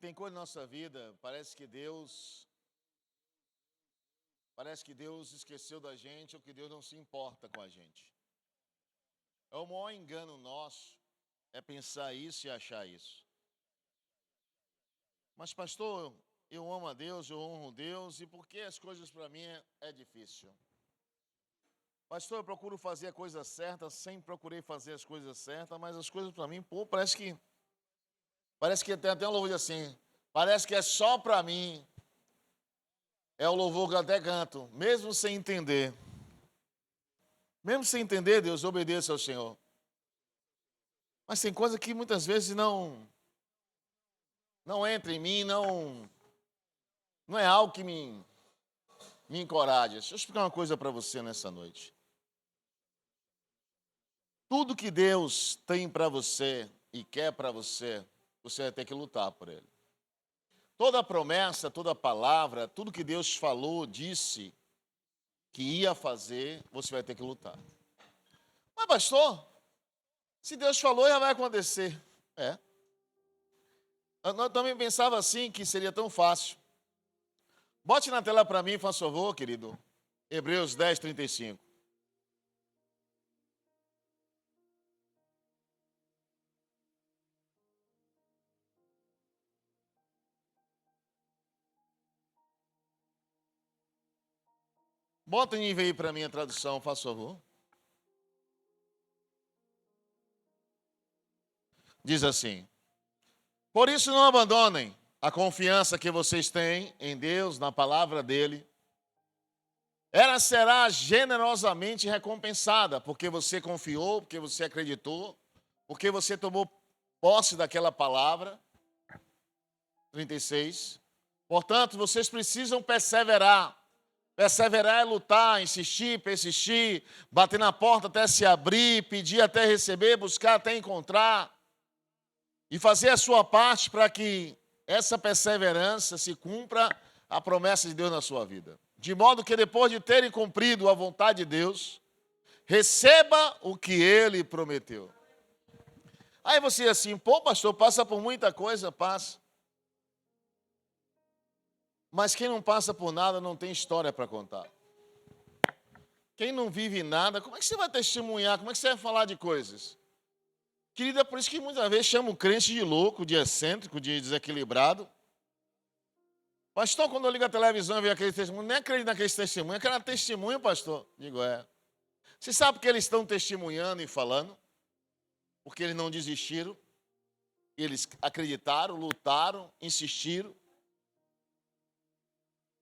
tem coisa na nossa vida, parece que Deus esqueceu da gente ou que Deus não se importa com a gente. É o maior engano nosso, é pensar isso e achar isso. Mas pastor, eu amo a Deus, eu honro Deus, e por que as coisas para mim é difícil? Pastor, eu procuro fazer a coisa certa, sempre procurei fazer as coisas certas, mas as coisas para mim, parece que tem até um louvor assim, parece que é só para mim. É o louvor que eu até canto, mesmo sem entender. Mesmo sem entender, Deus, obedeça ao Senhor. Mas tem coisa que muitas vezes não entra em mim, não é algo que me encoraja. Deixa eu explicar uma coisa para você nessa noite. Tudo que Deus tem para você e quer para você, você vai ter que lutar por ele. Toda promessa, toda palavra, tudo que Deus falou, disse que ia fazer, você vai ter que lutar. Mas pastor, se Deus falou, já vai acontecer. É. Eu também pensava assim, que seria tão fácil. Bote na tela para mim, faz favor, querido. Hebreus 10, 35. Bota em aí para mim a tradução, faz favor. Diz assim: por isso não abandonem a confiança que vocês têm em Deus, na palavra dele. Ela será generosamente recompensada, porque você confiou, porque você acreditou, porque você tomou posse daquela palavra. 36. Portanto, vocês precisam perseverar. Perseverar é lutar, insistir, persistir, bater na porta até se abrir, pedir até receber, buscar até encontrar. E fazer a sua parte para que essa perseverança se cumpra a promessa de Deus na sua vida. De modo que depois de terem cumprido a vontade de Deus, receba o que Ele prometeu. Aí você assim, pô pastor, passa por muita coisa, passa. Mas quem não passa por nada não tem história para contar. Quem não vive nada, como é que você vai testemunhar? Como é que você vai falar de coisas? Querida, é por isso que muitas vezes chamam o crente de louco, de excêntrico, de desequilibrado. Pastor, quando eu ligo a televisão e vejo aquele testemunho, nem acredito naquele testemunho, aquela testemunho, pastor. Digo, é. Você sabe que eles estão testemunhando e falando? Porque eles não desistiram. Eles acreditaram, lutaram, insistiram.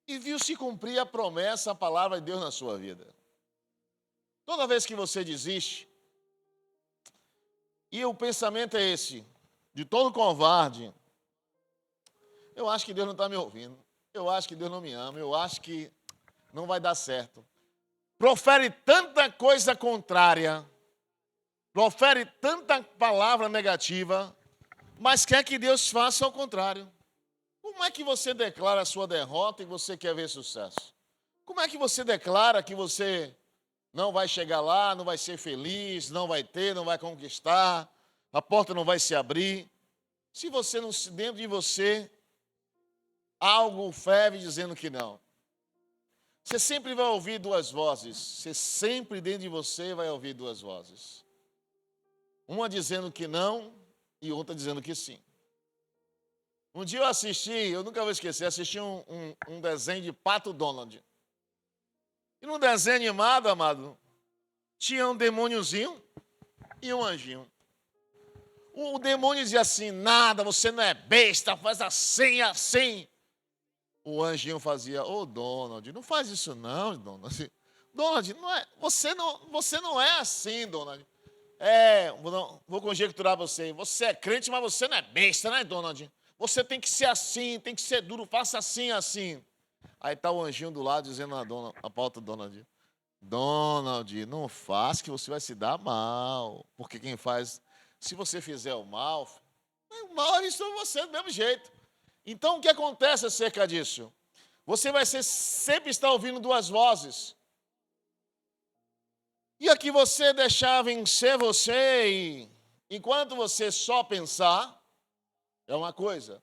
E viu se cumprir a promessa, a palavra de Deus na sua vida. Toda vez que você desiste, e o pensamento é esse, de todo covarde, eu acho que Deus não está me ouvindo, eu acho que Deus não me ama, eu acho que não vai dar certo. Profere tanta coisa contrária, profere tanta palavra negativa, mas quer que Deus faça ao contrário. Como é que você declara a sua derrota e você quer ver sucesso? Como é que você declara que você não vai chegar lá, não vai ser feliz, não vai ter, não vai conquistar, a porta não vai se abrir, se você não, dentro de você, algo ferve dizendo que não? Você sempre vai ouvir duas vozes, você sempre dentro de você vai ouvir duas vozes. Uma dizendo que não e outra dizendo que sim. Um dia eu nunca vou esquecer, assisti um desenho de Pato Donald. E no desenho animado, amado, tinha um demôniozinho e um anjinho. O demônio dizia assim, nada, você não é besta, faz assim, assim. O anjinho fazia, ô Donald, não faz isso não, Donald. Donald, não é, você não é assim, Donald. Vou conjecturar você. Você é crente, mas você não é besta, né, Donald? Você tem que ser assim, tem que ser duro, faça assim, assim. Aí está o anjinho do lado dizendo a pauta do Donald. Donald, não faça que você vai se dar mal. Porque quem faz, se você fizer o mal é isso você do mesmo jeito. Então o que acontece acerca disso? Você vai sempre estar ouvindo duas vozes. E aqui você deixar vencer você e enquanto você só pensar, é uma coisa.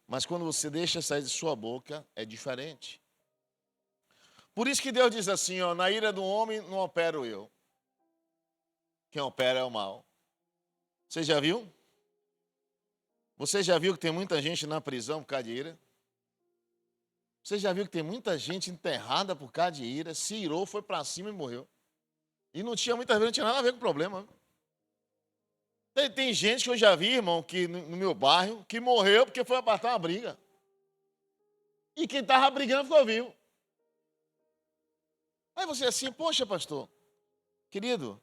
Mas quando você deixa sair de sua boca, é diferente. Por isso que Deus diz assim, ó, na ira do homem não opero eu. Quem opera é o mal. Você já viu? Você já viu que tem muita gente na prisão por causa de ira? Você já viu que tem muita gente enterrada por causa de ira, se irou, foi para cima e morreu. E não tinha, muitas vezes, não tinha nada a ver com o problema. Tem gente que eu já vi, irmão, que no meu bairro, que morreu porque foi apartar uma briga. E quem estava brigando ficou vivo. Aí você assim, poxa, pastor, querido,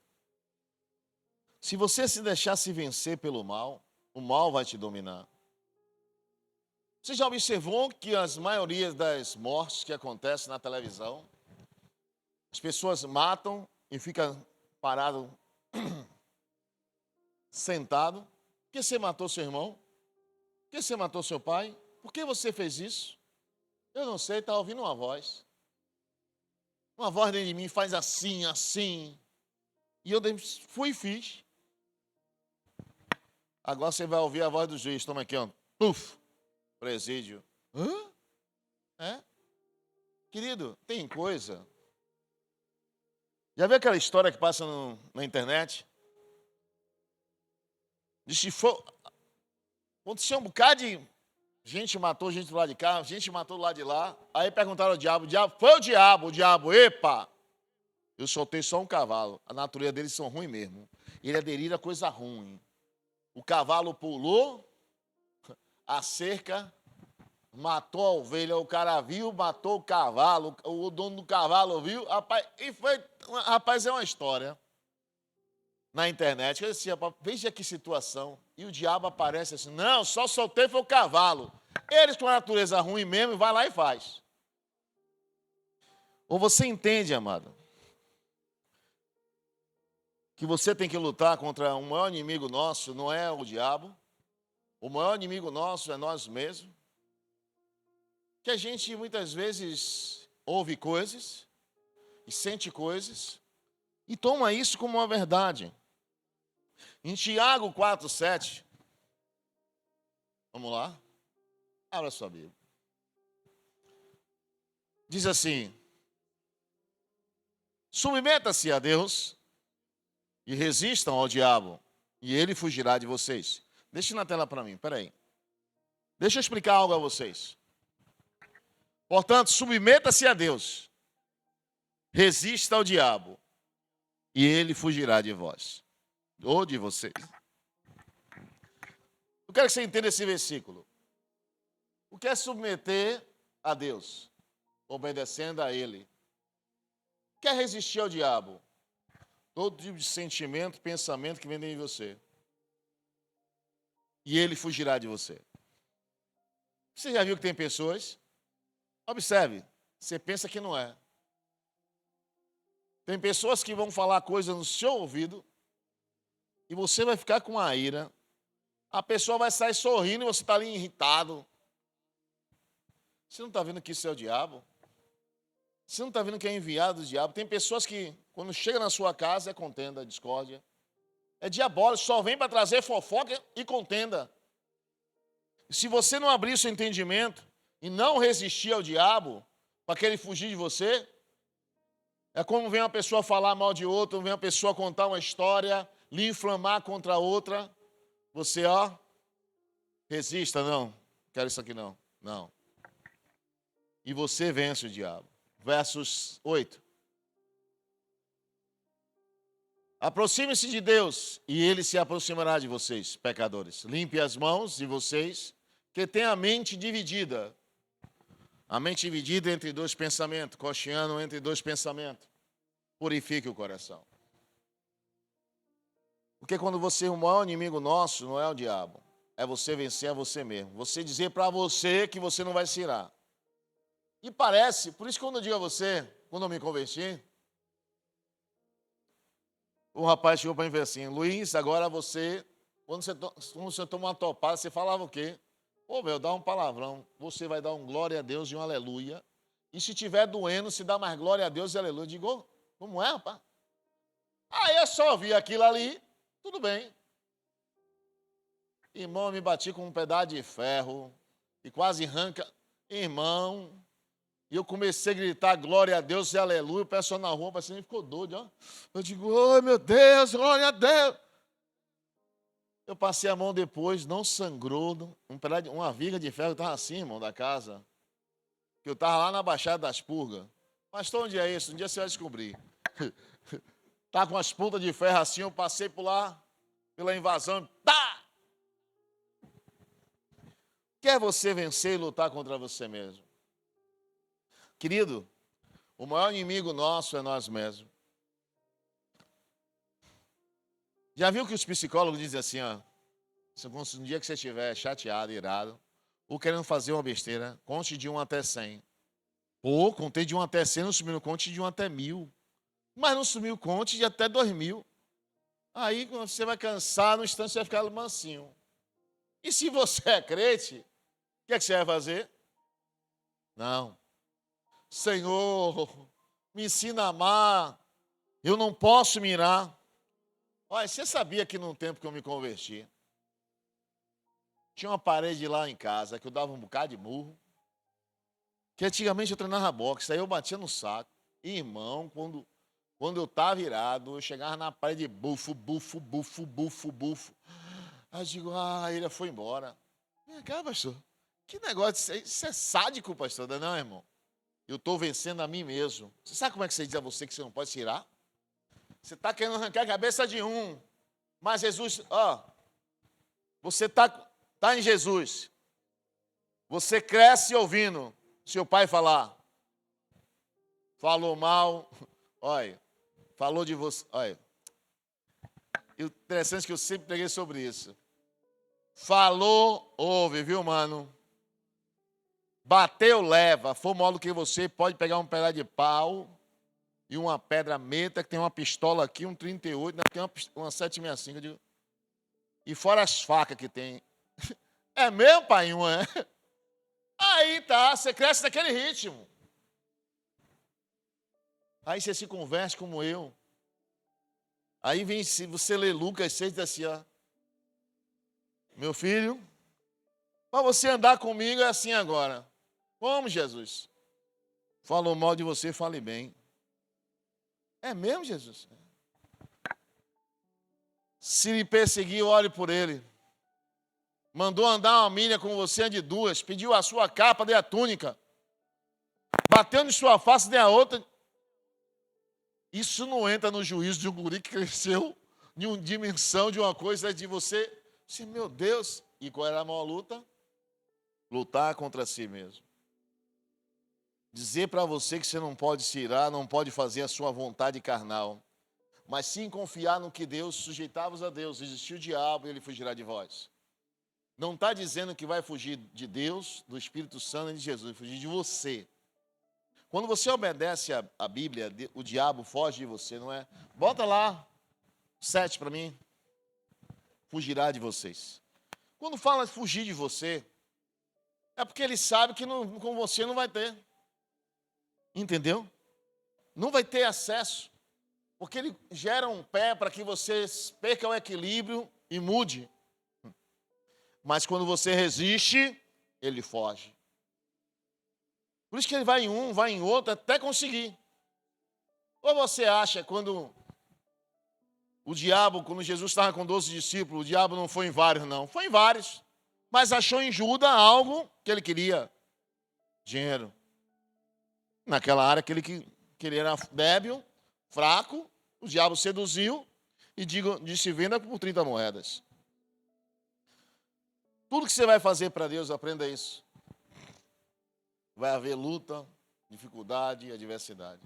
se você se deixar se vencer pelo mal, o mal vai te dominar. Você já observou que as maiorias das mortes que acontecem na televisão, as pessoas matam e ficam paradas, sentado? Por que você matou seu irmão? Por que você matou seu pai? Por que você fez isso? Eu não sei, está ouvindo uma voz. Uma voz dentro de mim faz assim, assim. E eu fui e fiz. Agora você vai ouvir a voz do juiz. Toma aqui, ó. Puf! Presídio. Hã? É? Querido, tem coisa. Já viu aquela história que passa na internet? Diz que aconteceu um bocado de gente matou gente do lado de cá, gente matou do lado de lá. Aí perguntaram ao diabo, foi o diabo, epa! Eu soltei só um cavalo. A natureza deles são ruim mesmo. Ele aderiu a coisa ruim. O cavalo pulou a cerca, matou a ovelha, o cara viu, matou o cavalo, o dono do cavalo viu, rapaz, rapaz, é uma história na internet. Eu disse, rapaz, veja que situação. E o diabo aparece assim, não, só soltei foi o cavalo. Eles com a natureza ruim mesmo, vai lá e faz. Ou você entende, amado, que você tem que lutar contra o maior inimigo nosso, não é o diabo. O maior inimigo nosso é nós mesmos. Que a gente muitas vezes ouve coisas e sente coisas e toma isso como uma verdade. Em Tiago 4:7, vamos lá, abra sua Bíblia. Diz assim, submeta-se a Deus e resistam ao diabo, e ele fugirá de vocês. Deixa na tela para mim, peraí. Deixa eu explicar algo a vocês. Portanto, submeta-se a Deus, resista ao diabo, e ele fugirá de vós, ou de vocês. Eu quero que você entenda esse versículo. O que é submeter a Deus? Obedecendo a Ele. O que é resistir ao diabo? Todo tipo de sentimento, pensamento que vem dentro de você. E ele fugirá de você. Você já viu que tem pessoas? Observe, você pensa que não é. Tem pessoas que vão falar coisas no seu ouvido e você vai ficar com a ira. A pessoa vai sair sorrindo e você está ali irritado. Você não está vendo que isso é o diabo? Você não está vendo que é enviado do diabo? Tem pessoas que, quando chega na sua casa, é contenda, é discórdia. É diabólico, só vem para trazer fofoca e contenda. E se você não abrir seu entendimento e não resistir ao diabo, para que ele fugir de você, é como vem uma pessoa falar mal de outra, vem uma pessoa contar uma história, lhe inflamar contra a outra. Você, ó, resista, não, quero isso aqui não, não. E você vence o diabo. Versos 8. Aproxime-se de Deus e ele se aproximará de vocês, pecadores. Limpe as mãos de vocês, que têm a mente dividida. A mente dividida entre dois pensamentos, cocheando entre dois pensamentos. Purifique o coração. Porque quando você, o maior inimigo nosso não é o diabo, é você vencer a você mesmo. Você dizer para você que você não vai se irar. E parece, por isso que quando eu digo a você, quando eu me converti, o rapaz chegou para mim e falou assim, Luiz, agora você, quando você toma uma topada, você falava o quê? Pô, meu, dá um palavrão, você vai dar um glória a Deus e um aleluia. E se tiver doendo, se dá mais glória a Deus e aleluia. Eu digo, oh, como é, rapaz? Aí eu só vi aquilo ali, tudo bem. Irmão, eu me bati com um pedaço de ferro. e quase arranca. Irmão, e eu comecei a gritar glória a Deus e aleluia, o pessoal na rua, parecendo que ficou doido, ó. Eu digo, oh meu Deus, glória a Deus. Eu passei a mão depois, não sangrou, uma viga de ferro estava assim, irmão, da casa. Que eu estava lá na Baixada das Purgas. Pastor, onde é isso? Um dia você vai descobrir. Tá com as pontas de ferro assim, eu passei por lá, pela invasão, tá! Quer você vencer e lutar contra você mesmo? Querido, o maior inimigo nosso é nós mesmos. Já viu que os psicólogos dizem assim, ó, um dia que você estiver chateado, irado, ou querendo fazer uma besteira, conte de 1 até 100. Pô, contei de 1 até 100, não sumiu, conte de 1 até 1000. Mas não sumiu, conte de até 2000. Aí, quando você vai cansar, no instante você vai ficar mansinho. E se você é crente, o que é que você vai fazer? Não. Senhor, me ensina a amar. Eu não posso mirar. Olha, você sabia que no tempo que eu me converti, tinha uma parede lá em casa que eu dava um bocado de murro, que antigamente eu treinava boxe, aí eu batia no saco. E, irmão, quando eu estava virado, eu chegava na parede, bufo, bufo, bufo, bufo, bufo. Aí eu digo, ele foi embora. Vem cá, pastor. Que negócio, isso é sádico, pastor, não, irmão? Eu estou vencendo a mim mesmo. Você sabe como é que você diz a você que você não pode se irar? Você está querendo arrancar a cabeça de um. Mas Jesus, você tá em Jesus. Você cresce ouvindo seu pai falar. Falou mal, olha, falou de você, olha. E o interessante é que eu sempre preguei sobre isso. Falou, ouve, viu, mano? Bateu, leva. For maior do que você, pode pegar um pedaço de pau e uma pedra meta, que tem uma pistola aqui, um 38, tem uma 765. Eu digo, e fora as facas que tem. É mesmo, pai? É? Aí tá, você cresce naquele ritmo. Aí você se converte como eu. Aí vem, se você lê Lucas 6, diz assim, ó. Meu filho, para você andar comigo é assim agora. Como, Jesus? Falou mal de você, fale bem. É mesmo, Jesus? Se lhe perseguir, ore por ele. Mandou andar uma milha com você, ande 2. Pediu a sua capa, dê a túnica. Bateu em sua face, dê a outra. Isso não entra no juízo de um guri que cresceu em uma dimensão de uma coisa de você. Meu Deus. E qual era a maior luta? Lutar contra si mesmo. Dizer para você que você não pode se irar, não pode fazer a sua vontade carnal, mas sim confiar no que Deus, sujeitavos a Deus, existiu o diabo e ele fugirá de vós. Não está dizendo que vai fugir de Deus, do Espírito Santo e de Jesus, vai fugir de você. Quando você obedece a Bíblia, o diabo foge de você, não é? Bota lá 7 para mim. Fugirá de vocês. Quando fala fugir de você, é porque ele sabe que com você não vai ter. Entendeu? Não vai ter acesso. Porque ele gera um pé para que você perca o equilíbrio e mude. Mas quando você resiste, ele foge. Por isso que ele vai em um, vai em outro, até conseguir. Ou você acha, quando Jesus estava com 12 discípulos, o diabo não foi em vários, não. Foi em vários. Mas achou em Judas algo que ele queria. Dinheiro. Naquela área que ele era débil, fraco, o diabo seduziu e disse, venda por 30 moedas. Tudo que você vai fazer para Deus, aprenda isso. Vai haver luta, dificuldade e adversidade.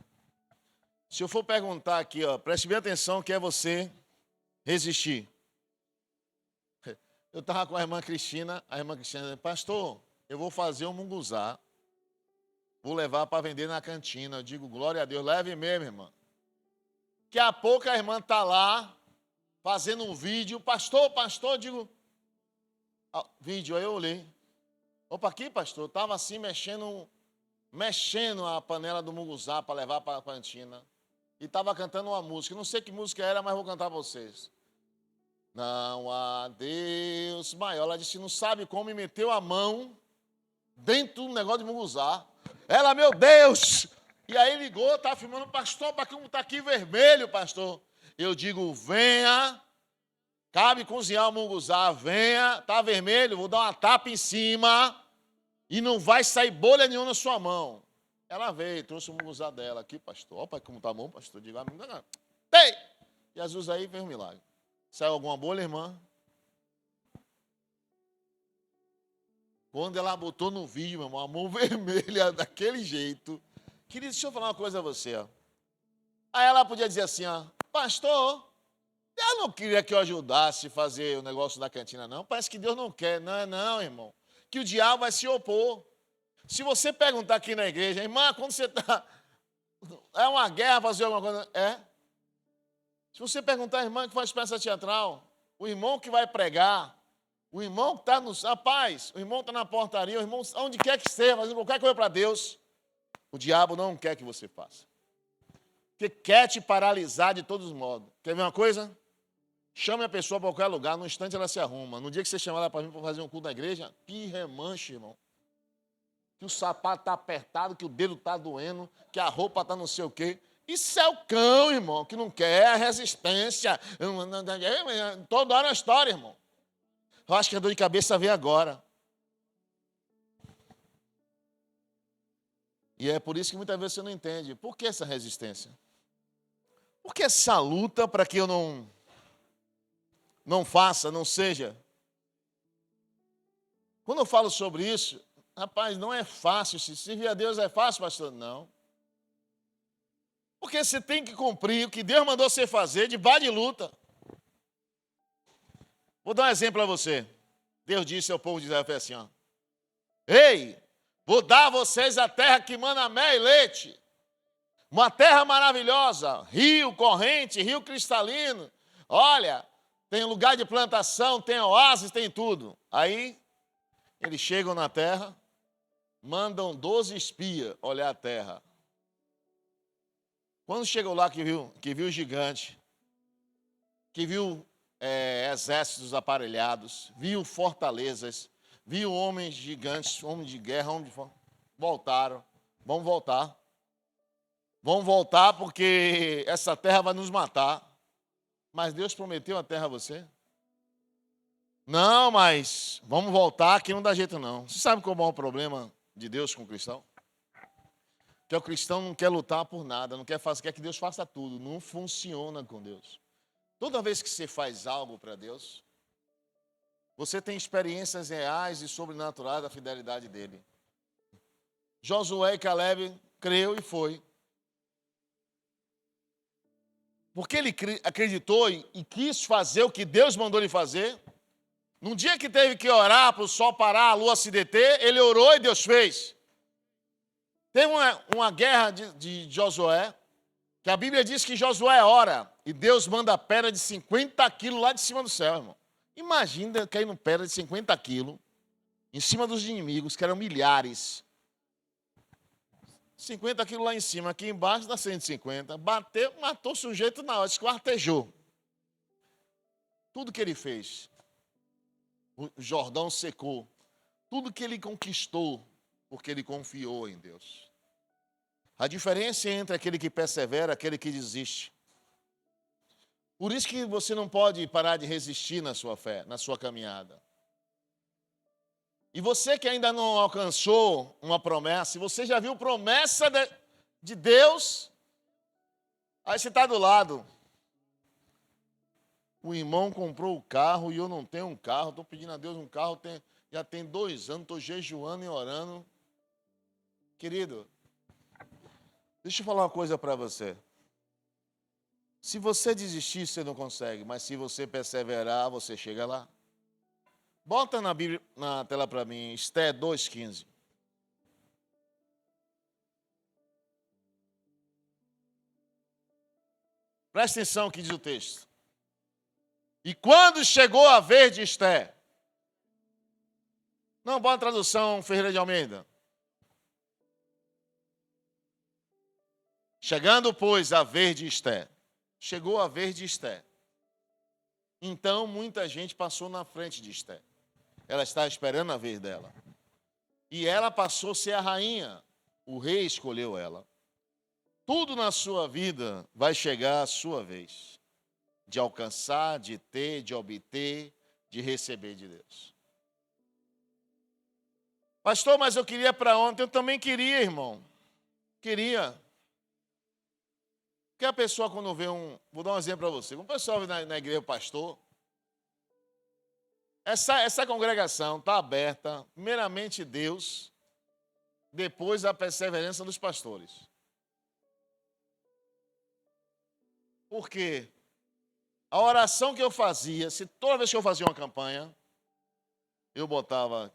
Se eu for perguntar aqui, preste bem atenção, que é você resistir. Eu estava com a irmã Cristina disse, pastor, eu vou fazer um munguzá, vou levar para vender na cantina. Eu digo, glória a Deus, leve mesmo, irmã. Daqui a pouco a irmã está lá, fazendo um vídeo, pastor, eu digo, vídeo, aí eu olhei. Opa, aqui, pastor, eu estava assim, mexendo a panela do munguzá para levar para a cantina. E estava cantando uma música. Não sei que música era, mas vou cantar para vocês. Não há Deus maior. Ela disse, não sabe como, e meteu a mão dentro do negócio de munguzá. Ela, meu Deus! E aí ligou, estava filmando, pastor, para como está aqui vermelho, pastor. Eu digo, venha, cabe cozinhar o munguzá, venha, está vermelho, vou dar uma tapa em cima e não vai sair bolha nenhuma na sua mão. Ela veio, trouxe o munguzá dela aqui, pastor. Olha como está bom, pastor. Eu digo, não. Ei! Jesus aí fez um milagre. Saiu alguma bolha, irmã? Quando ela botou no vídeo, meu irmão, a mão vermelha daquele jeito. Querido, deixa eu falar uma coisa a você. Ó. Aí ela podia dizer assim, ó, pastor, eu não queria que eu ajudasse a fazer o negócio da cantina, não. Parece que Deus não quer. Não é não, irmão. Que o diabo vai se opor. Se você perguntar aqui na igreja, irmã, quando você está... É uma guerra fazer alguma coisa? É. Se você perguntar à irmã que faz peça teatral, o irmão que vai pregar, o irmão que está no... Rapaz, o irmão está na portaria, o irmão, onde quer que esteja, fazendo qualquer coisa para Deus, o diabo não quer que você faça. Porque quer te paralisar de todos os modos. Quer ver uma coisa? Chame a pessoa para qualquer lugar, no instante ela se arruma. No dia que você chamar ela para vir para fazer um culto na igreja, que remanche, irmão. Que o sapato está apertado, que o dedo está doendo, que a roupa está não sei o quê. Isso é o cão, irmão, que não quer a resistência. Toda hora é uma história, irmão. Eu acho que a dor de cabeça vem agora. E é por isso que muitas vezes você não entende. Por que essa resistência? Por que essa luta para que eu não faça, não seja? Quando eu falo sobre isso, rapaz, não é fácil. Se servir a Deus é fácil, pastor? Não. Porque você tem que cumprir o que Deus mandou você fazer, debaixo de luta. Vou dar um exemplo a você. Deus disse ao povo de Israel assim, ó. Ei, vou dar a vocês a terra que mana mel e leite. Uma terra maravilhosa, rio corrente, rio cristalino. Olha, tem lugar de plantação, tem oásis, tem tudo. Aí, eles chegam na terra, mandam 12 espias olhar a terra. Quando chegou lá que viu gigante, que viu exércitos aparelhados, viu fortalezas, viu homens gigantes, homens de guerra, voltaram. Vamos voltar. Vamos voltar porque essa terra vai nos matar. Mas Deus prometeu a terra a você? Não, mas vamos voltar que não dá jeito não. Você sabe qual é o problema de Deus com o cristão? Que o cristão não quer lutar por nada, não quer fazer, quer que Deus faça tudo. Não funciona com Deus. Toda vez que você faz algo para Deus, você tem experiências reais e sobrenaturais da fidelidade dele. Josué e Caleb creu e foi. Porque ele acreditou e quis fazer o que Deus mandou ele fazer. Num dia que teve que orar para o sol parar, a lua se deter, ele orou e Deus fez. Teve uma guerra de Josué, que a Bíblia diz que Josué ora e Deus manda pedra de 50 quilos lá de cima do céu, irmão. Imagina caindo pedra de 50 quilos em cima dos inimigos, que eram milhares. 50 quilos lá em cima, aqui embaixo dá 150. Bateu, matou o sujeito na hora, esquartejou. Tudo que ele fez, o Jordão secou. Tudo que ele conquistou, porque ele confiou em Deus. A diferença entre aquele que persevera e aquele que desiste. Por isso que você não pode parar de resistir na sua fé, na sua caminhada. E você que ainda não alcançou uma promessa, se você já viu promessa de Deus, aí você está do lado. O irmão comprou o carro e eu não tenho um carro, estou pedindo a Deus um carro, já tem 2 anos, estou jejuando e orando. Querido, deixa eu falar uma coisa para você. Se você desistir, você não consegue, mas se você perseverar, você chega lá. Bota na Bíblia, na tela para mim, Esté 2,15. Presta atenção que diz o texto. E quando chegou a vez de Esté, não, bota a tradução Ferreira de Almeida. Chegando, pois, a vez de Esté. Chegou a vez de Esté. Então, muita gente passou na frente de Esté. Ela está esperando a vez dela. E ela passou a ser a rainha. O rei escolheu ela. Tudo na sua vida vai chegar à sua vez. De alcançar, de ter, de obter, de receber de Deus. Pastor, mas eu queria para ontem. Eu também queria, irmão. Queria. Porque a pessoa quando vê um... Vou dar um exemplo para você. Quando o pessoal vem na igreja, o pastor... Essa congregação está aberta, primeiramente Deus, depois a perseverança dos pastores. Por quê? A oração que eu fazia, se toda vez que eu fazia uma campanha, eu botava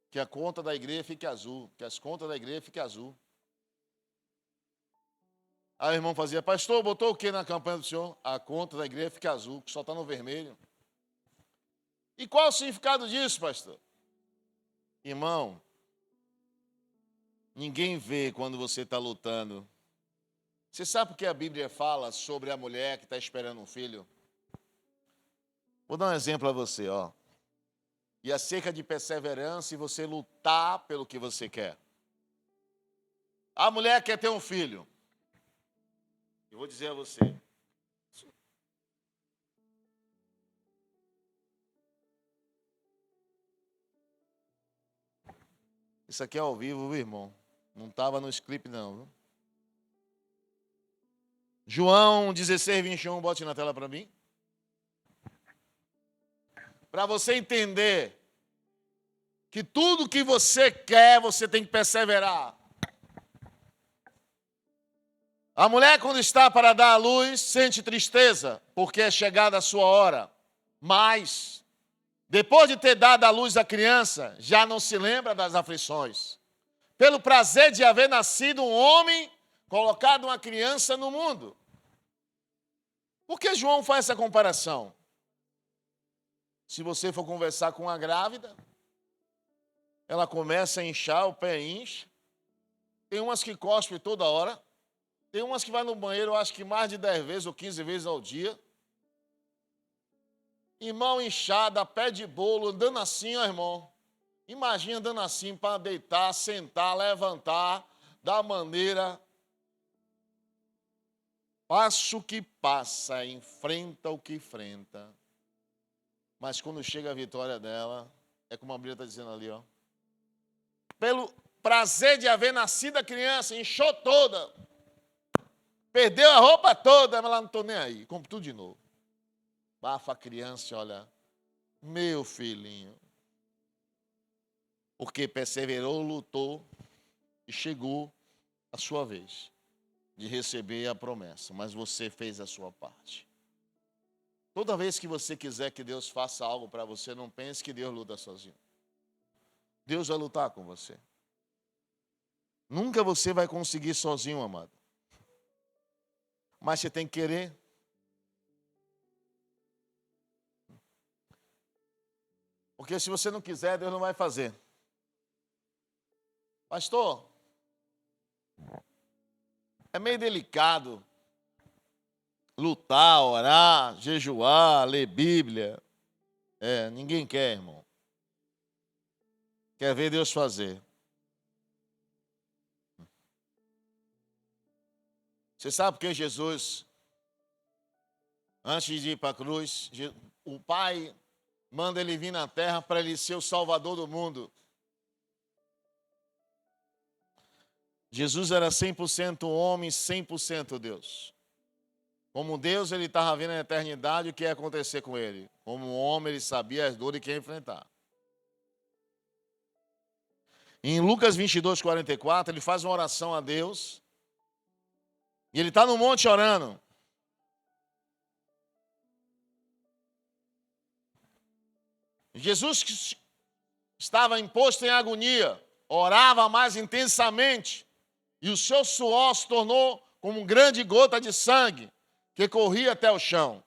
que a conta da igreja fique azul, que as contas da igreja fiquem azul. Aí o irmão fazia, pastor, botou o que na campanha do senhor? A conta da igreja fica azul, que só está no vermelho. E qual o significado disso, pastor? Irmão, ninguém vê quando você está lutando. Você sabe por que a Bíblia fala sobre a mulher que está esperando um filho? Vou dar um exemplo a você, ó. E acerca de perseverança e você lutar pelo que você quer. A mulher quer ter um filho. Eu vou dizer a você. Isso aqui é ao vivo, viu, irmão? Não estava no script, não. Viu? João 16, 21, bote na tela para mim. Para você entender que tudo que você quer, você tem que perseverar. A mulher, quando está para dar à luz, sente tristeza, porque é chegada a sua hora. Mas, depois de ter dado à luz a criança, já não se lembra das aflições. Pelo prazer de haver nascido um homem, colocado uma criança no mundo. Por que João faz essa comparação? Se você for conversar com uma grávida, ela começa a inchar, o pé incha. Tem umas que cospem toda hora. Tem umas que vai no banheiro, eu acho que mais de 10 vezes ou 15 vezes ao dia. E mão inchada, pé de bolo, andando assim, ó, irmão. Imagina andando assim para deitar, sentar, levantar, da maneira. Passa o que passa, enfrenta o que enfrenta. Mas quando chega a vitória dela, é como a Bíblia está dizendo ali, ó. Pelo prazer de haver nascido a criança, inchou toda. Perdeu a roupa toda, mas ela não estou nem aí. Compre tudo de novo. Bafa a criança, olha. Meu filhinho. Porque perseverou, lutou e chegou a sua vez de receber a promessa. Mas você fez a sua parte. Toda vez que você quiser que Deus faça algo para você, não pense que Deus luta sozinho. Deus vai lutar com você. Nunca você vai conseguir sozinho, amado. Mas você tem que querer. Porque se você não quiser, Deus não vai fazer. Pastor, é meio delicado lutar, orar, jejuar, ler Bíblia. Ninguém quer, irmão. Quer ver Deus fazer. Você sabe por que Jesus, antes de ir para a cruz, o Pai manda ele vir na terra para ele ser o Salvador do mundo. Jesus era 100% homem, 100% Deus. Como Deus, ele estava vendo na eternidade o que ia acontecer com ele. Como homem, ele sabia as dores que ia enfrentar. Em Lucas 22, 44, ele faz uma oração a Deus. E ele está no monte orando. Jesus estava imposto em agonia, orava mais intensamente. E o seu suor se tornou como uma grande gota de sangue que corria até o chão.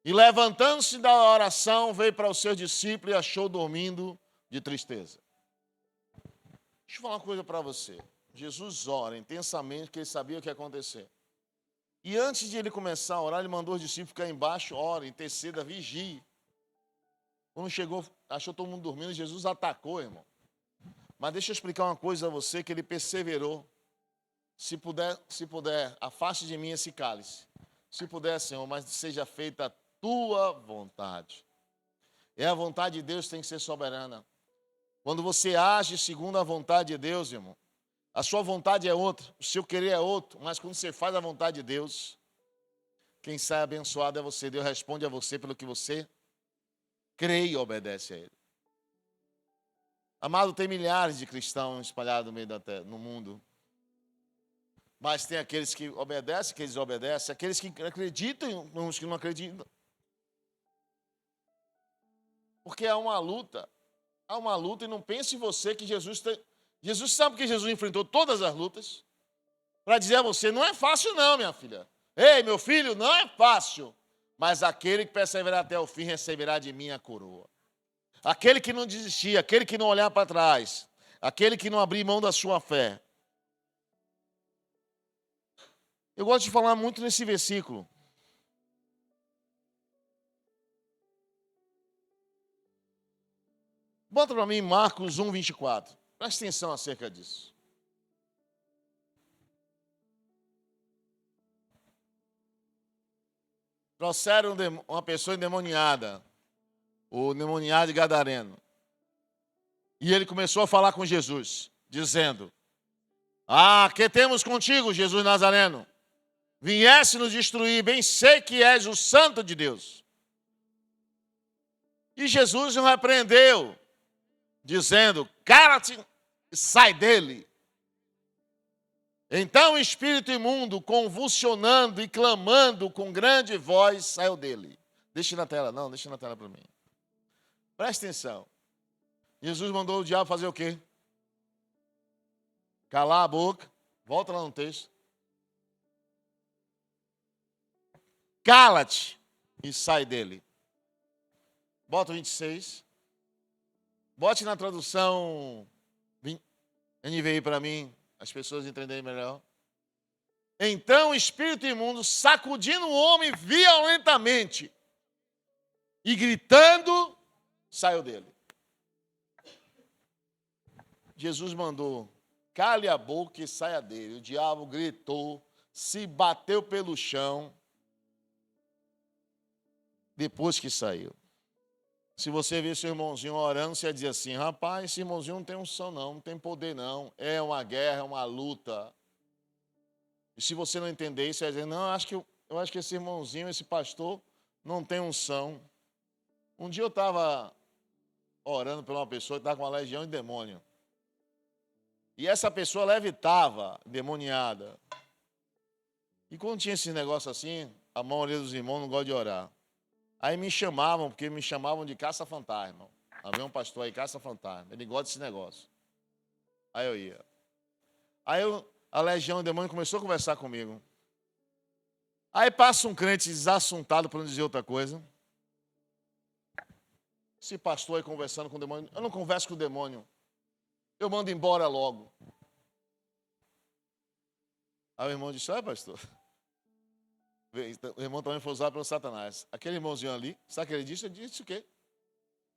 E levantando-se da oração, veio para os seus discípulos e achou dormindo de tristeza. Deixa eu falar uma coisa para você. Jesus ora intensamente, porque ele sabia o que ia acontecer. E antes de ele começar a orar, ele mandou os discípulos ficar embaixo, ora, interceda, vigie. Quando chegou, achou todo mundo dormindo, Jesus atacou, irmão. Mas deixa eu explicar uma coisa a você, que ele perseverou. Se puder, afaste de mim esse cálice. Se puder, Senhor, mas seja feita a tua vontade. É a vontade de Deus que tem que ser soberana. Quando você age segundo a vontade de Deus, irmão, a sua vontade é outra, o seu querer é outro, mas quando você faz a vontade de Deus, quem sai abençoado é você. Deus responde a você pelo que você crê e obedece a Ele. Amado, tem milhares de cristãos espalhados no meio da terra, no mundo. Mas tem aqueles que obedecem, que eles obedecem, aqueles que acreditam e uns que não acreditam. Porque há uma luta e não pense em você que Jesus tem... Jesus sabe que Jesus enfrentou todas as lutas para dizer a você, não é fácil não, minha filha. Ei, meu filho, não é fácil. Mas aquele que perseverar até o fim receberá de mim a coroa. Aquele que não desistir, aquele que não olhar para trás, aquele que não abrir mão da sua fé. Eu gosto de falar muito nesse versículo. Bota para mim Marcos 1, 24. Presta atenção acerca disso. Trouxeram uma pessoa endemoniada, o endemoniado gadareno. E ele começou a falar com Jesus, dizendo, que temos contigo, Jesus Nazareno? Viesse nos destruir, bem sei que és o Santo de Deus. E Jesus o repreendeu, dizendo, cala-te e sai dele. Então o espírito imundo, convulsionando e clamando com grande voz, saiu dele. Deixa na tela, não, deixa na tela para mim. Presta atenção. Jesus mandou o diabo fazer o quê? Calar a boca. Volta lá no texto. Cala-te e sai dele. Bota o 26. Bote na tradução NVI para mim, as pessoas entenderem melhor. Então o espírito imundo, sacudindo o homem violentamente e gritando, saiu dele. Jesus mandou, cale a boca e saia dele. O diabo gritou, se bateu pelo chão, depois que saiu. Se você ver seu irmãozinho orando, você vai dizer assim, rapaz, esse irmãozinho não tem unção não tem poder não. É uma guerra, é uma luta. E se você não entender isso, você vai dizer, não, eu acho que esse irmãozinho, esse pastor, não tem unção. Um dia eu estava orando por uma pessoa que estava com uma legião de demônio. E essa pessoa levitava, demoniada. E quando tinha esse negócio assim, a maioria dos irmãos não gosta de orar. Aí me chamavam, porque me chamavam de caça-fantasma. Havia um pastor aí, caça-fantasma. Ele gosta desse negócio. Aí eu ia. A legião de demônio começou a conversar comigo. Aí passa um crente desassuntado, para não dizer outra coisa. Esse pastor aí conversando com o demônio. Eu não converso com o demônio. Eu mando embora logo. Aí o irmão disse, pastor... O irmão também foi usado pelo Satanás. Aquele irmãozinho ali, sabe o que ele disse? Ele disse o quê?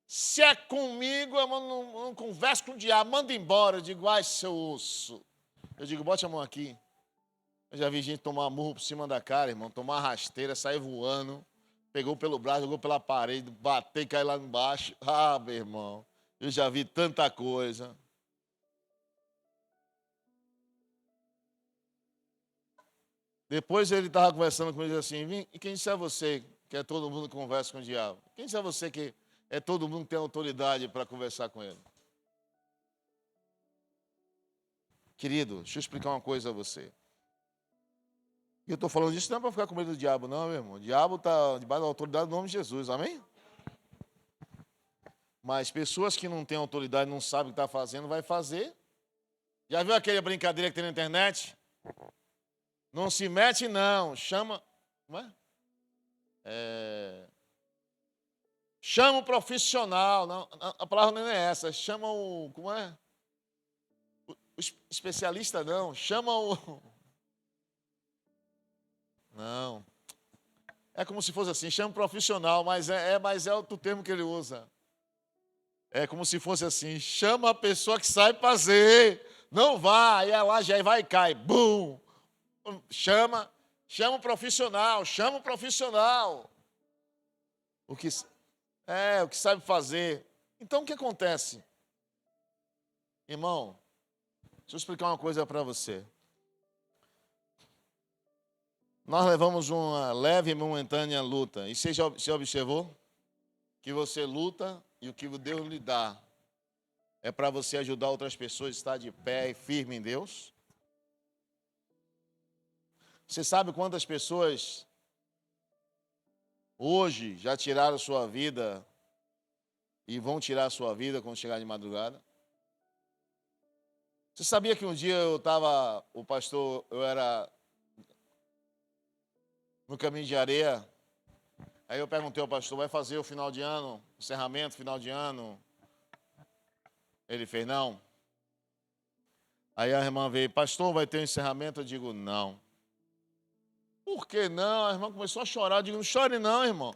Se é comigo, eu não converso com o diabo, manda embora. Eu digo, seu osso. Eu digo, bote a mão aqui. Eu já vi gente tomar murro por cima da cara, irmão, tomar rasteira, sair voando, pegou pelo braço, jogou pela parede, bateu e caiu lá embaixo. Meu irmão, eu já vi tanta coisa. Depois ele estava conversando comigo assim, e quem disse a você que é todo mundo que conversa com o diabo? Quem disse a você que é todo mundo que tem autoridade para conversar com ele? Querido, deixa eu explicar uma coisa a você. E eu estou falando disso não é para ficar com medo do diabo, não, meu irmão. O diabo está debaixo da autoridade do nome de Jesus, amém? Mas pessoas que não têm autoridade, não sabem o que está fazendo, vai fazer. Já viu aquela brincadeira que tem na internet? Não se mete, não. Chama. Como é? Chama o profissional. Não, a palavra não é essa. Chama o. Como é? O especialista, não. Chama o. Não. É como se fosse assim. Chama o profissional, mas é outro termo que ele usa. É como se fosse assim, chama a pessoa que sabe fazer. Não vá, aí ela já vai e cai. Bum! Chama o profissional, chama o profissional. O que sabe fazer. Então o que acontece? Irmão, deixa eu explicar uma coisa para você. Nós levamos uma leve e momentânea luta. E você já observou? Que você luta e o que Deus lhe dá é para você ajudar outras pessoas a estar de pé e firme em Deus? Você sabe quantas pessoas hoje já tiraram sua vida e vão tirar a sua vida quando chegar de madrugada? Você sabia que um dia eu era no caminho de areia, aí eu perguntei ao pastor, vai fazer o final de ano, encerramento, final de ano? Ele fez, não. Aí a irmã veio, pastor, vai ter um encerramento? Eu digo, não. Por que não? A irmã começou a chorar, eu digo, não chore não, irmão.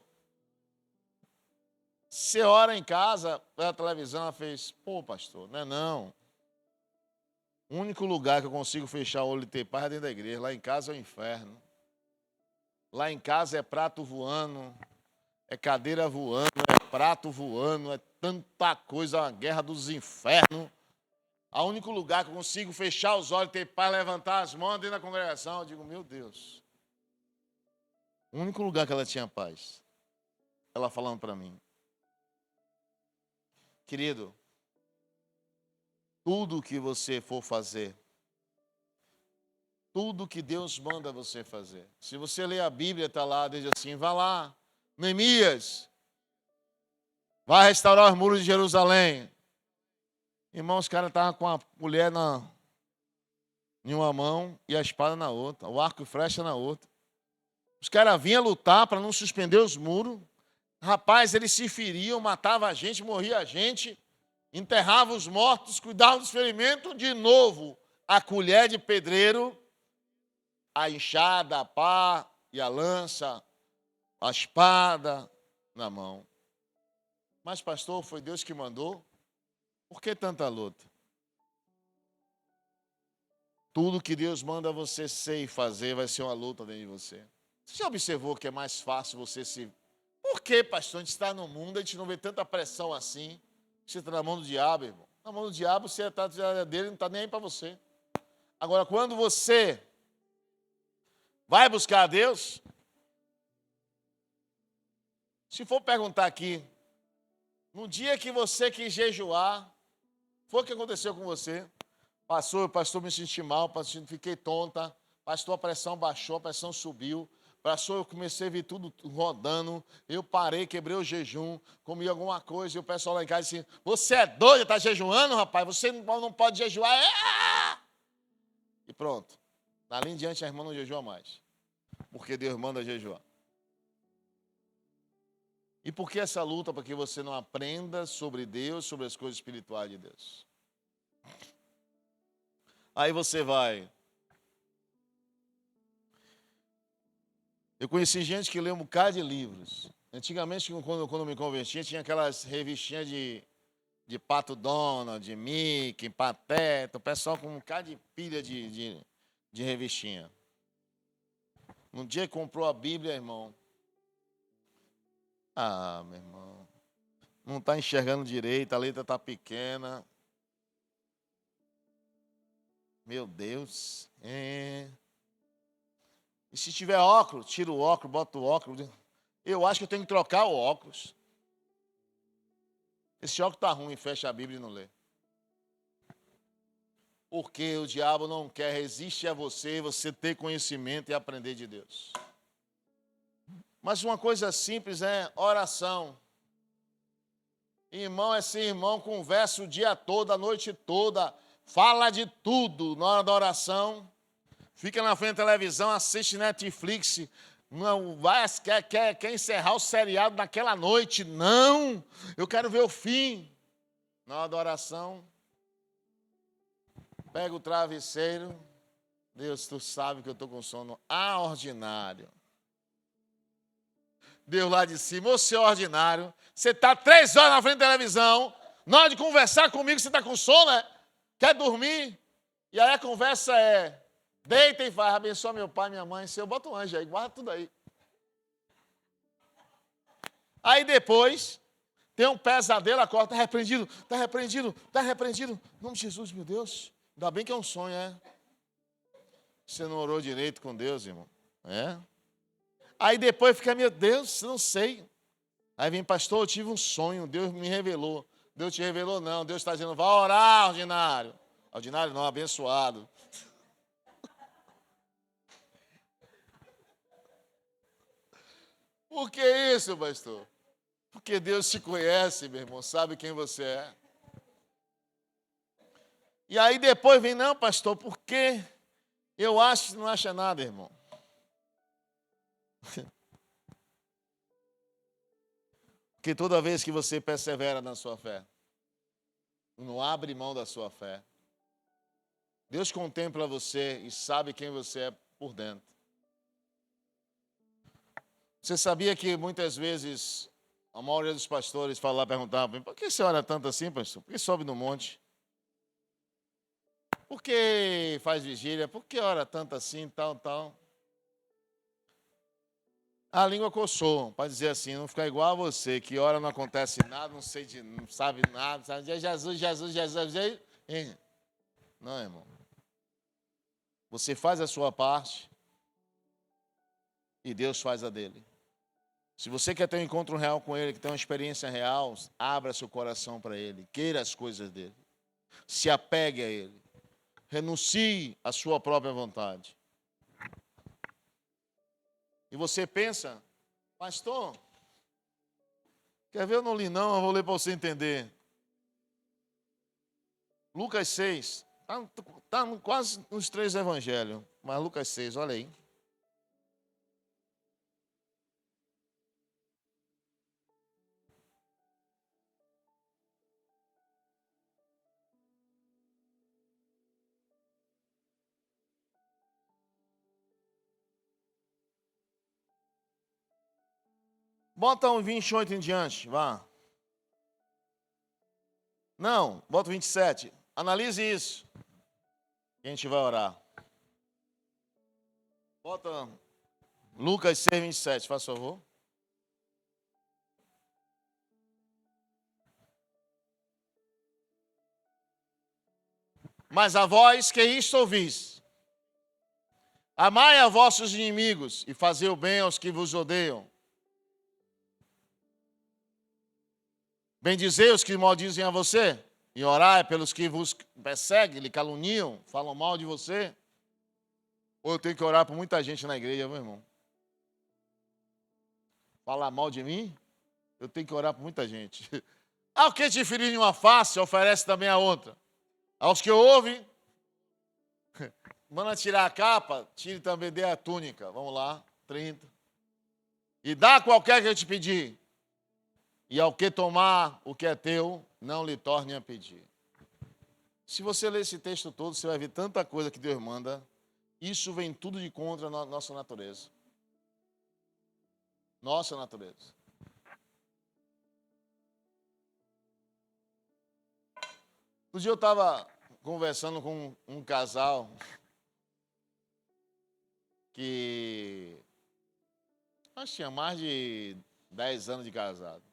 Você ora em casa, pela televisão, ela fez, pô, pastor, não é não. O único lugar que eu consigo fechar o olho e ter paz é dentro da igreja, lá em casa é o inferno. Lá em casa é prato voando, é cadeira voando, é prato voando, é tanta coisa, uma guerra dos infernos. O único lugar que eu consigo fechar os olhos, ter paz, levantar as mãos dentro da congregação, eu digo, meu Deus. O único lugar que ela tinha paz. Ela falando para mim. Querido, tudo que você for fazer, tudo que Deus manda você fazer. Se você ler a Bíblia, está lá, diz assim, vá lá, Neemias, vai restaurar os muros de Jerusalém. Irmão, os caras estavam com a mulher em uma mão e a espada na outra, o arco e flecha na outra. Os caras vinham lutar para não suspender os muros. Rapaz, eles se feriam, matavam a gente, morria a gente, enterravam os mortos, cuidavam dos ferimentos. De novo, a colher de pedreiro, a enxada, a pá e a lança, a espada na mão. Mas, pastor, foi Deus que mandou? Por que tanta luta? Tudo que Deus manda você ser e fazer vai ser uma luta dentro de você. Você já observou que é mais fácil você se... Por que, pastor? A gente está no mundo, a gente não vê tanta pressão assim. Você está na mão do diabo, irmão. Na mão do diabo, você está dele, não está nem aí para você. Agora, quando você vai buscar a Deus, se for perguntar aqui, no dia que você quis jejuar, foi o que aconteceu com você? Pastor, me senti mal, pastor, fiquei tonta, pastor, a pressão baixou, a pressão subiu, pastor, eu comecei a ver tudo rodando, eu parei, quebrei o jejum, comi alguma coisa, e o pessoal lá em casa disse, você é doido, está jejuando, rapaz, você não pode jejuar. E pronto, dali em diante a irmã não jejua mais, porque Deus manda jejuar. E por que essa luta? Para que você não aprenda sobre Deus, sobre as coisas espirituais de Deus. Aí você vai. Eu conheci gente que lê um bocado de livros. Antigamente, quando eu me converti, tinha aquelas revistinhas de Pato Donald, de Mickey, Pateta, o pessoal com um bocado de pilha de revistinha. Um dia comprou a Bíblia, irmão. Ah, meu irmão, não está enxergando direito, a letra está pequena. Meu Deus. E se tiver óculos, tira o óculos, bota o óculos. Eu acho que eu tenho que trocar o óculos. Esse óculos está ruim, fecha a Bíblia e não lê. Porque o diabo não quer resistir a você ter conhecimento e aprender de Deus. Mas uma coisa simples é oração. Irmão é ser irmão, conversa o dia todo, a noite toda, fala de tudo na hora da oração. Fica na frente da televisão, assiste Netflix, não vai, quer encerrar o seriado naquela noite. Não, eu quero ver o fim. Na hora da oração, pega o travesseiro. Deus, tu sabe que eu estou com sono ordinário. Deus lá de cima, ô seu ordinário, você está 3 horas na frente da televisão, Na hora de conversar comigo, você está com sono, né? Quer dormir? E aí a conversa é, deita e faz, abençoa meu pai, minha mãe, seu, bota um anjo aí, guarda tudo aí. Aí depois, tem um pesadelo, acorda, está repreendido, está repreendido, está repreendido. Em nome de Jesus, meu Deus. Ainda bem que é um sonho, é? Você não orou direito com Deus, irmão. É? Aí depois fica, meu Deus, não sei. Aí vem, pastor, eu tive um sonho, Deus me revelou. Deus te revelou, não. Deus está dizendo, vá orar, ordinário. Ordinário não, abençoado. Por que isso, pastor? Porque Deus te conhece, meu irmão, sabe quem você é. E aí depois vem, não, pastor, por quê? Eu acho que não acha nada, irmão. Porque toda vez que você persevera na sua fé, não abre mão da sua fé, Deus contempla você e sabe quem você é por dentro. Você sabia que muitas vezes a maioria dos pastores perguntavam, por que você ora tanto assim, pastor? Por que sobe no monte? Por que faz vigília? Por que ora tanto assim, tal, tal? A língua coçou, para dizer assim, não ficar igual a você, que ora não acontece nada, não sabe nada, sabe? Jesus, Jesus, Jesus. Não, irmão. Você faz a sua parte e Deus faz a dele. Se você quer ter um encontro real com Ele, que tem uma experiência real, abra seu coração para Ele, queira as coisas dele, se apegue a Ele, renuncie à sua própria vontade. E você pensa, pastor, quer ver? Eu não li não, eu vou ler para você entender. Lucas 6, está quase nos 3 evangelhos, mas Lucas 6, olha aí. Bota um 28 em diante, vá. Não, bota o 27. Analise isso. E a gente vai orar. Bota Lucas 6, 27, faz favor. Mas a vós que isto ouvis, amai a vossos inimigos e fazei o bem aos que vos odeiam. Bendizei os que maldizem a você e orai pelos que vos perseguem, lhe caluniam, falam mal de você. Ou eu tenho que orar por muita gente na igreja, meu irmão? Falar mal de mim? Eu tenho que orar por muita gente. Ao que te ferir em uma face, oferece também a outra. Aos que ouvem, manda tirar a capa, tire também, dê a túnica. Vamos lá, 30. E dá qualquer que eu te pedir. E ao que tomar o que é teu, não lhe torne a pedir. Se você ler esse texto todo, você vai ver tanta coisa que Deus manda. Isso vem tudo de contra a nossa natureza. Nossa natureza. Um dia eu estava conversando com um casal que acho que tinha mais de 10 anos de casado.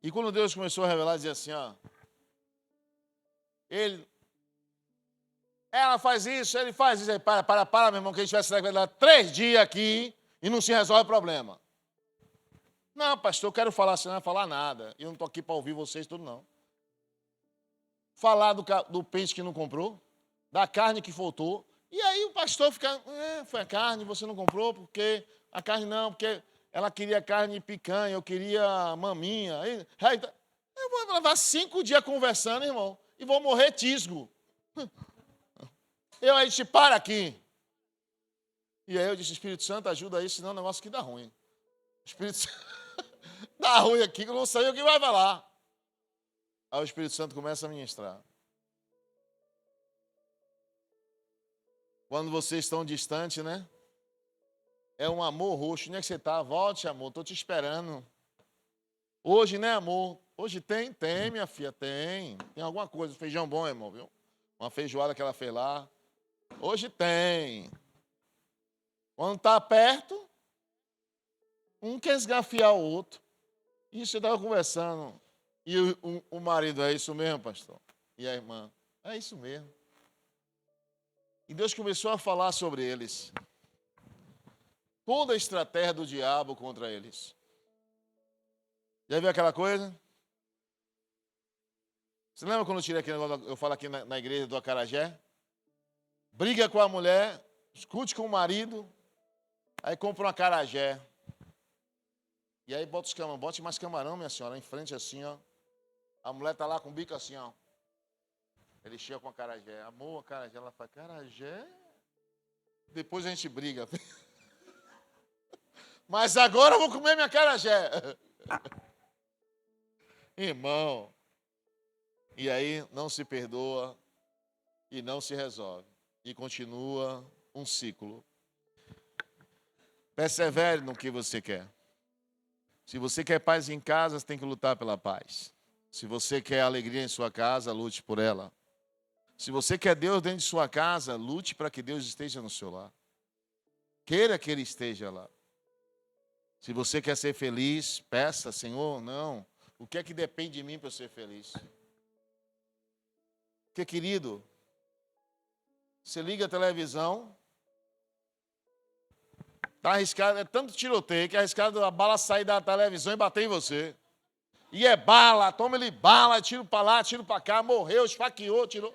E quando Deus começou a revelar, dizia assim, ó, ela faz isso, ele faz isso. Aí, para, meu irmão, que a gente vai se 3 dias aqui e não se resolve o problema. Não, pastor, eu quero falar, senão não vai falar nada. Eu não estou aqui para ouvir vocês tudo, não. Falar do peixe que não comprou, da carne que faltou. E aí o pastor fica, foi a carne, você não comprou, porque a carne não, porque ela queria carne picanha, eu queria maminha. Eu vou levar 5 dias conversando, irmão, e vou morrer tisgo. Aí disse, para aqui. E aí eu disse, Espírito Santo, ajuda aí, senão o negócio aqui dá ruim. Espírito Santo, dá ruim aqui, que eu não sei o que vai falar. Aí o Espírito Santo começa a ministrar. Quando vocês estão distantes, né? É um amor roxo. Onde é que você está? Volte, amor. Estou te esperando. Hoje, né, amor? Hoje tem? Tem, minha filha, tem. Tem alguma coisa. Feijão bom, irmão, viu? Uma feijoada que ela fez lá. Hoje tem. Quando está perto, um quer esgafiar o outro. E você estava conversando. E o marido, é isso mesmo, pastor? E a irmã, é isso mesmo. E Deus começou a falar sobre eles. Toda a estratégia do diabo contra eles. Já viu aquela coisa? Você lembra quando eu tirei aquele negócio, eu falo aqui na igreja do Acarajé? Briga com a mulher, discute com o marido, aí compra um acarajé. E aí bota os camarão, bote mais camarão, minha senhora, em frente assim, ó. A mulher tá lá com o bico assim, ó. Ele chega com acarajé. Amor, acarajé. Ela fala, acarajé? Depois a gente briga. Mas agora eu vou comer minha acarajé. Irmão. E aí não se perdoa e não se resolve. E continua um ciclo. Persevere no que você quer. Se você quer paz em casa, você tem que lutar pela paz. Se você quer alegria em sua casa, lute por ela. Se você quer Deus dentro de sua casa, lute para que Deus esteja no seu lar. Queira que Ele esteja lá. Se você quer ser feliz, peça, Senhor, não. O que é que depende de mim para eu ser feliz? Porque, querido, você liga a televisão, está arriscado, é tanto tiroteio que é arriscado a bala sair da televisão e bater em você. E é bala, toma-lhe bala, tiro para lá, tiro para cá, morreu, esfaqueou, tirou.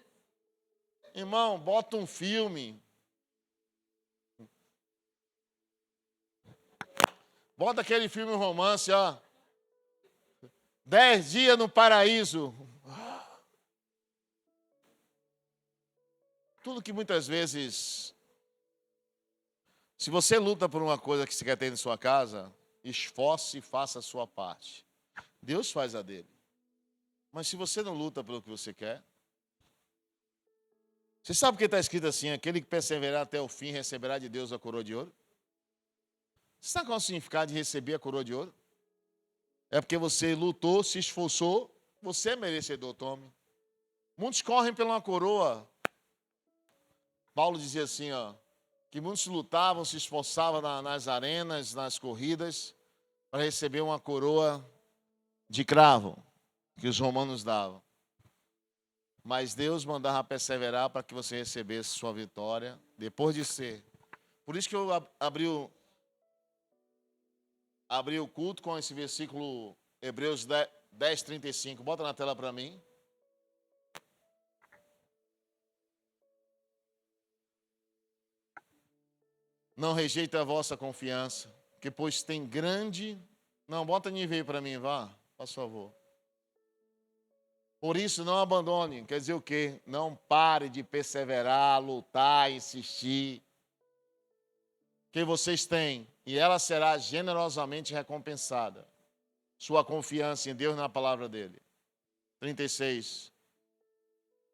Irmão, bota um filme. Bota aquele filme romance, ó. 10 dias no paraíso. Tudo que muitas vezes, se você luta por uma coisa que você quer ter em sua casa, esforce e faça a sua parte. Deus faz a dele. Mas se você não luta pelo que você quer, você sabe o que está escrito assim? Aquele que perseverar até o fim receberá de Deus a coroa de ouro. Você sabe qual é o significado de receber a coroa de ouro? É porque você lutou, se esforçou, você é merecedor, tome. Muitos correm pela uma coroa. Paulo dizia assim, ó, que muitos lutavam, se esforçavam nas arenas, nas corridas, para receber uma coroa de cravo que os romanos davam. Mas Deus mandava perseverar para que você recebesse sua vitória depois de ser. Por isso que eu abri o culto com esse versículo Hebreus 10, 35. Bota na tela para mim. Não rejeita a vossa confiança, que pois tem grande... Não, bota nível para mim, vá, por favor. Por isso, não abandone. Quer dizer o quê? Não pare de perseverar, lutar, insistir. Que vocês têm, e ela será generosamente recompensada. Sua confiança em Deus e na palavra dele. 36.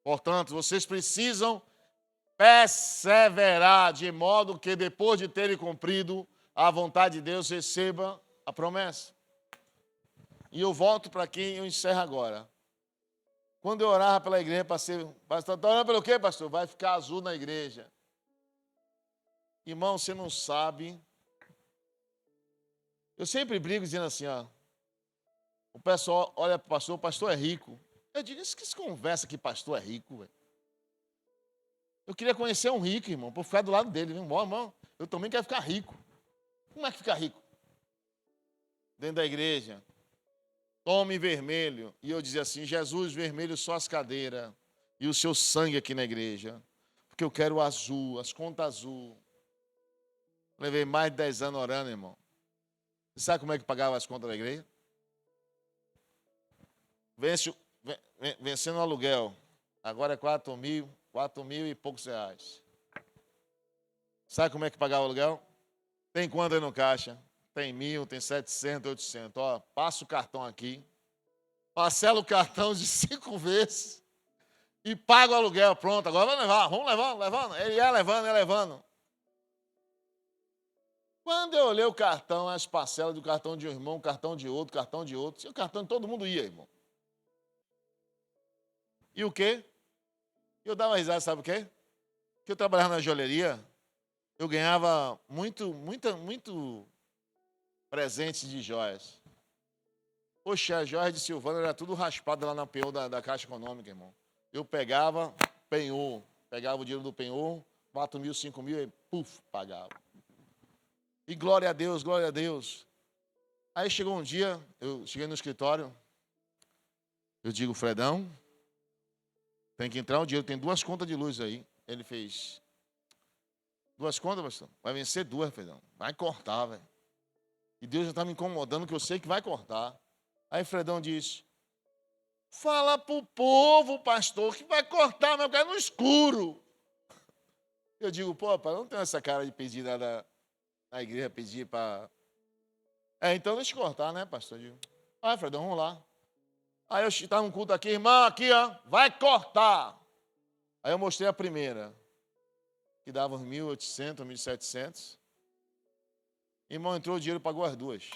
Portanto, vocês precisam perseverar, de modo que depois de terem cumprido a vontade de Deus, receba a promessa. E eu volto para quem eu encerro agora. Quando eu orava pela igreja, pastor, está orando pelo quê, pastor? Vai ficar azul na igreja. Irmão, você não sabe. Eu sempre brigo dizendo assim, ó. O pessoal olha para o pastor é rico. Eu digo, isso que se conversa que pastor é rico, velho. Eu queria conhecer um rico, irmão, para ficar do lado dele, viu? Irmão, eu também quero ficar rico. Como é que fica rico? Dentro da igreja. Tome vermelho. E eu dizia assim, Jesus, vermelho só as cadeiras. E o seu sangue aqui na igreja. Porque eu quero o azul, as contas azul. Levei mais de 10 anos orando, irmão. Você sabe como é que pagava as contas da igreja? Vencendo o aluguel. Agora é 4 mil e poucos reais. Sabe como é que pagava o aluguel? Tem quanto aí no caixa? Tem 1.000, tem 700, 800. Ó, passa o cartão aqui. Parcela o cartão de 5 vezes. E paga o aluguel. Pronto, agora vamos levar. Vamos levando. Ele ia levando. Quando eu olhei o cartão, as parcelas do cartão de um irmão, cartão de outro, o cartão de todo mundo ia, irmão. E o quê? Eu dava risada, sabe o quê? Que eu trabalhava na joalheria, eu ganhava muito presentes de joias. Poxa, a joia de Silvana era tudo raspada lá na penhor da Caixa Econômica, irmão. Eu pegava penhor, pegava o dinheiro do penhor, 4 mil, 5 mil, e puf, pagava. E glória a Deus, glória a Deus. Aí chegou um dia, eu cheguei no escritório, eu digo, Fredão, tem que entrar o dinheiro, tem 2 contas de luz aí. Ele fez, 2 contas, pastor? Vai vencer 2, Fredão. Vai cortar, velho. E Deus já está me incomodando, que eu sei que vai cortar. Aí Fredão disse, fala pro povo, pastor, que vai cortar, mas eu quero no escuro. Eu digo, pô, pai, não tem essa cara de pedir nada na igreja, pedir para... então deixa eu cortar, né, pastor? Eu digo, Fredão, vamos lá. Aí eu estava num culto aqui, irmão, aqui, ó, vai cortar. Aí eu mostrei a primeira, que dava uns 1.800, 1.700. Irmão, entrou o dinheiro e pagou as 2.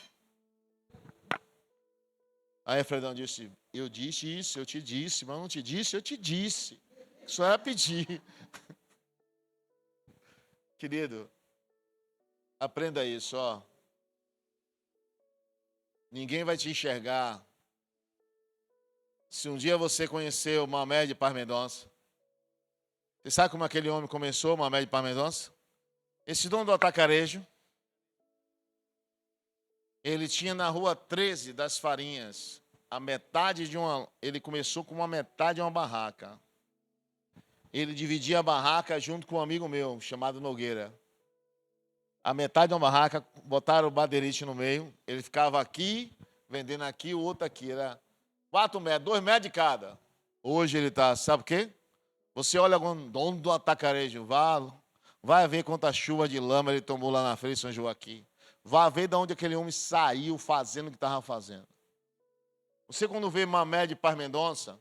Aí Fredão disse, eu disse isso, eu te disse, mas não te disse, eu te disse. Só é pedir. Querido, aprenda isso, ó. Ninguém vai te enxergar. Se um dia você conhecer o Mamed de Parmendonça, você sabe como aquele homem começou, o Mamed de Parmendonça? Esse dono do atacarejo, ele tinha na rua 13 das Farinhas, ele começou com uma metade de uma barraca. Ele dividia a barraca junto com um amigo meu, chamado Nogueira. A metade de uma barraca, botaram o badeirite no meio, ele ficava aqui, vendendo aqui, o outro aqui. Era 4 metros, 2 metros de cada. Hoje ele está, sabe o quê? Você olha o dono do atacarejo, vai ver quanta chuva de lama ele tomou lá na frente de São Joaquim. Vai ver de onde aquele homem saiu fazendo o que estava fazendo. Você quando vê Mamed de Parmendonça,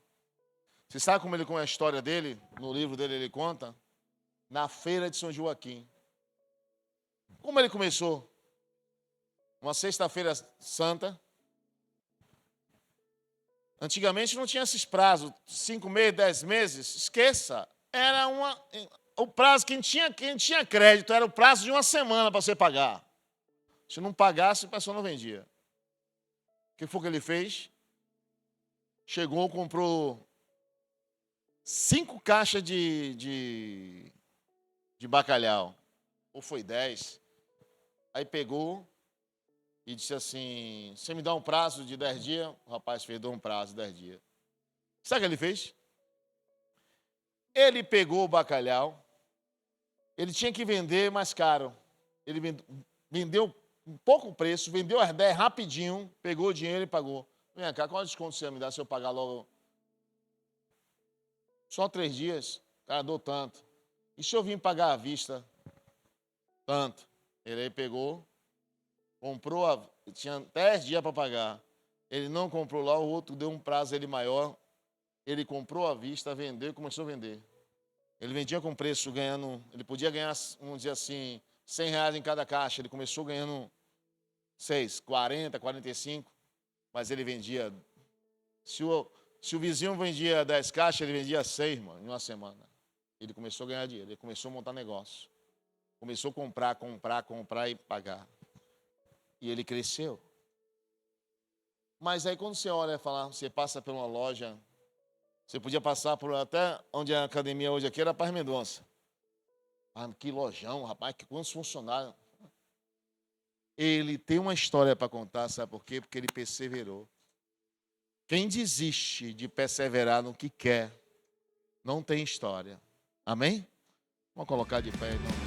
você sabe como ele conta a história dele? No livro dele ele conta? Na feira de São Joaquim. Como ele começou? Uma sexta-feira santa. Antigamente não tinha esses prazos, 5 meses, 10 meses, esqueça. Era o prazo, quem tinha crédito, era o prazo de uma semana para você pagar. Se não pagasse, a pessoa não vendia. O que foi que ele fez? Chegou, comprou 5 caixas de bacalhau. Ou foi 10. Aí pegou e disse assim, você me dá um prazo de 10 dias? O rapaz fez, deu um prazo de 10 dias. Sabe o que ele fez? Ele pegou o bacalhau, ele tinha que vender mais caro. Ele vendeu um pouco preço, vendeu as 10 rapidinho, pegou o dinheiro e pagou. Vem cá, qual é o desconto você vai me dar se eu pagar logo? Só 3 dias, cara, dou tanto. E se eu vim pagar à vista? Tanto. Ele aí pegou, comprou, tinha 10 dias para pagar. Ele não comprou lá, o outro deu um prazo ele maior. Ele comprou à vista, vendeu e começou a vender. Ele vendia com preço ganhando, ele podia ganhar, vamos dizer assim, R$100 em cada caixa. Ele começou ganhando 6, 40, 45, mas ele vendia. Se o vizinho vendia 10 caixas, ele vendia 6, mano, em uma semana. Ele começou a ganhar dinheiro, ele começou a montar negócio. Começou a comprar e pagar. E ele cresceu. Mas aí quando você olha e fala, você passa por uma loja, você podia passar por até onde a academia hoje aqui era Parmendonça. Ah, que lojão, rapaz, que quantos funcionários. Ele tem uma história para contar, sabe por quê? Porque ele perseverou. Quem desiste de perseverar no que quer, não tem história. Amém? Vamos colocar de pé, irmão.